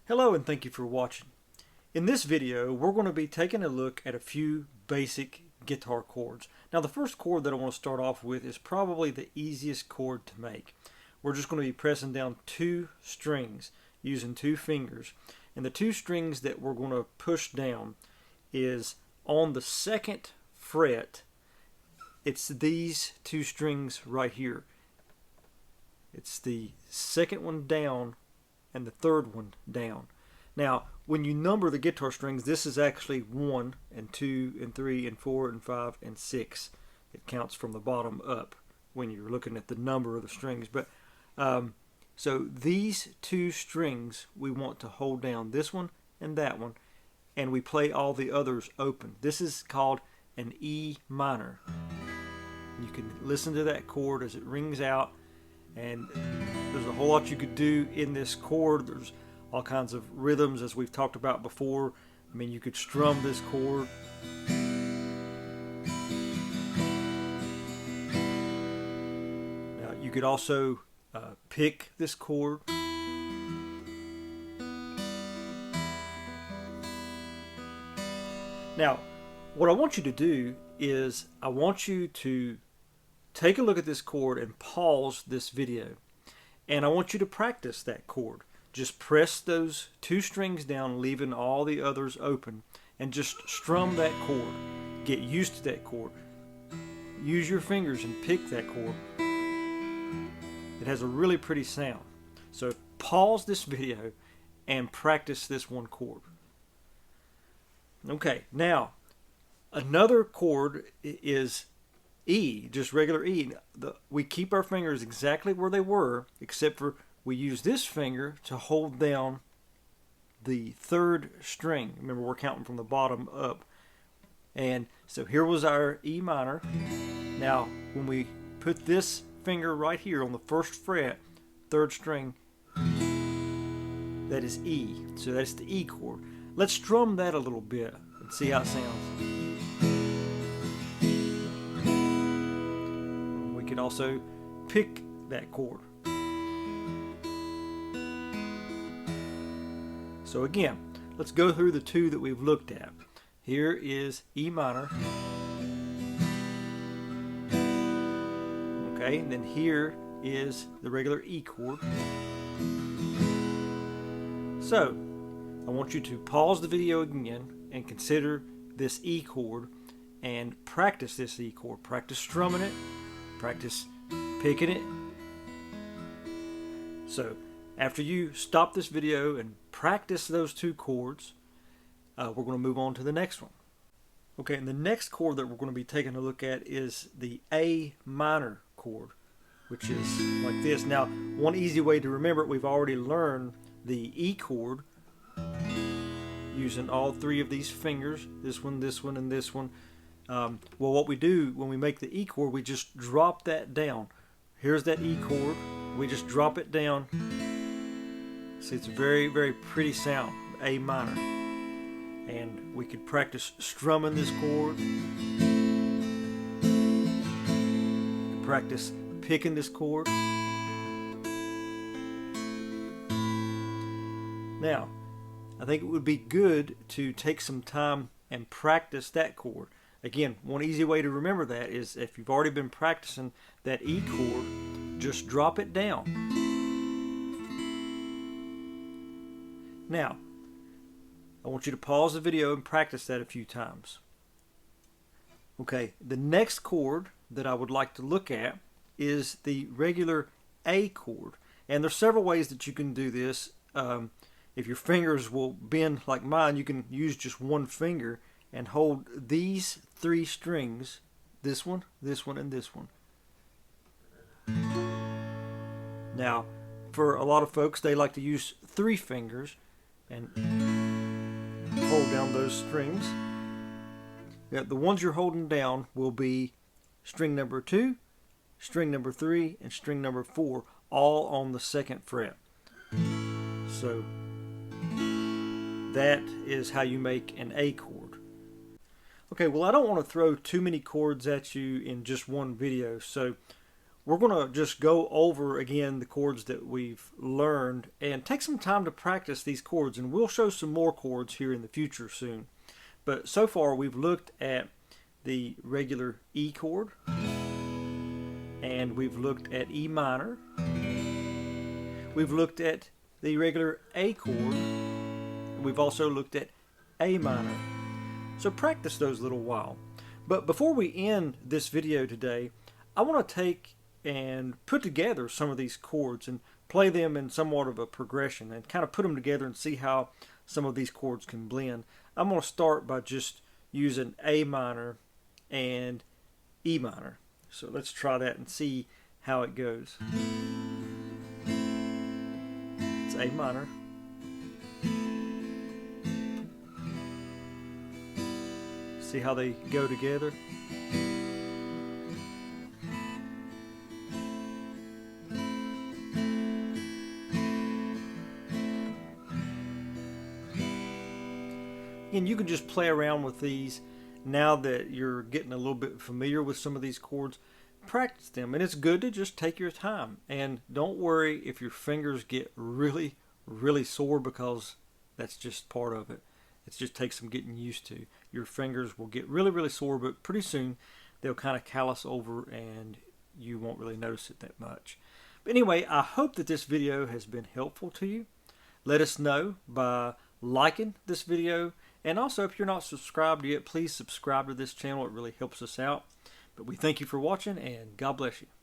Hello and thank you for watching. In this video we're going to be taking a look at a few basic guitar chords. Now the first chord that I want to start off with is probably the easiest chord to make. We're just going to be pressing down two strings using two fingers, and the two strings that we're going to push down is on the second fret. It's these two strings right here. It's the second one down and the third one down. Now, when you number the guitar strings, this is actually 1 and 2 and 3 and 4 and 5 and 6. It counts from the bottom up when you're looking at the number of the strings. But so these two strings we want to hold down, this one and that one, and we play all the others open. This is called an E minor. You can listen to that chord as it rings out, and there's a whole lot you could do in this chord. There's all kinds of rhythms, as we've talked about before. I mean, you could strum this chord. Now, you could also pick this chord. Now, what I want you to do is I want you to take a look at this chord and pause this video. And I want you to practice that chord. Just press those two strings down, leaving all the others open, and just strum that chord. Get used to that chord. Use your fingers and pick that chord. It has a really pretty sound. So pause this video and practice this one chord. Okay, now another chord is E, just regular E. We keep our fingers exactly where they were, except for we use this finger to hold down the third string. Remember, we're counting from the bottom up. And so here was our E minor. Now, when we put this finger right here on the first fret, third string, that is E. So that's the E chord. Let's strum that a little bit and see how it sounds. We could also pick that chord. So again, let's go through the two that we've looked at. Here is E minor. Okay, and then here is the regular E chord. So, I want you to pause the video again and consider this E chord and practice this E chord. Practice strumming it, practice picking it. So, after you stop this video and practice those two chords, we're going to move on to the next one. Okay, and the next chord that we're going to be taking a look at is the A minor chord, which is like this. Now, one easy way to remember it, we've already learned the E chord using all three of these fingers, this one, and this one. Well, what we do when we make the E chord, we just drop that down. Here's that E chord. We just drop it down. See, it's a very, very pretty sound, A minor. And we could practice strumming this chord. Practice picking this chord. Now, I think it would be good to take some time and practice that chord. Again, one easy way to remember that is if you've already been practicing that E chord, just drop it down. Now, I want you to pause the video and practice that a few times. Okay, the next chord that I would like to look at is the regular A chord. And there's several ways that you can do this. If your fingers will bend like mine, you can use just one finger and hold these three strings, this one, and this one. Now, for a lot of folks, they like to use three fingers and hold down those strings. Yeah, the ones you're holding down will be string number 2, string number 3, and string number 4, all on the second fret. So that is how you make an A chord. Okay, well, I don't want to throw too many chords at you in just one video, so we're going to just go over again the chords that we've learned and take some time to practice these chords, and we'll show some more chords here in the future soon. But so far we've looked at the regular E chord, and we've looked at E minor. We've looked at the regular A chord. We've also looked at A minor. So practice those a little while. But before we end this video today, I want to take and put together some of these chords and play them in somewhat of a progression and kind of put them together and see how some of these chords can blend. I'm going to start by just using A minor and E minor. So let's try that and see how it goes. It's A minor. See how they go together? And you can just play around with these now that you're getting a little bit familiar with some of these chords. Practice them, and it's good to just take your time. And don't worry if your fingers get really sore, because that's just part of it. It just takes some getting used to. Your fingers will get really sore, but pretty soon they'll kind of callous over and you won't really notice it that much. But anyway, I hope that this video has been helpful to you. Let us know by liking this video, and also if you're not subscribed yet, please subscribe to this channel. It really helps us out. But we thank you for watching, and God bless you.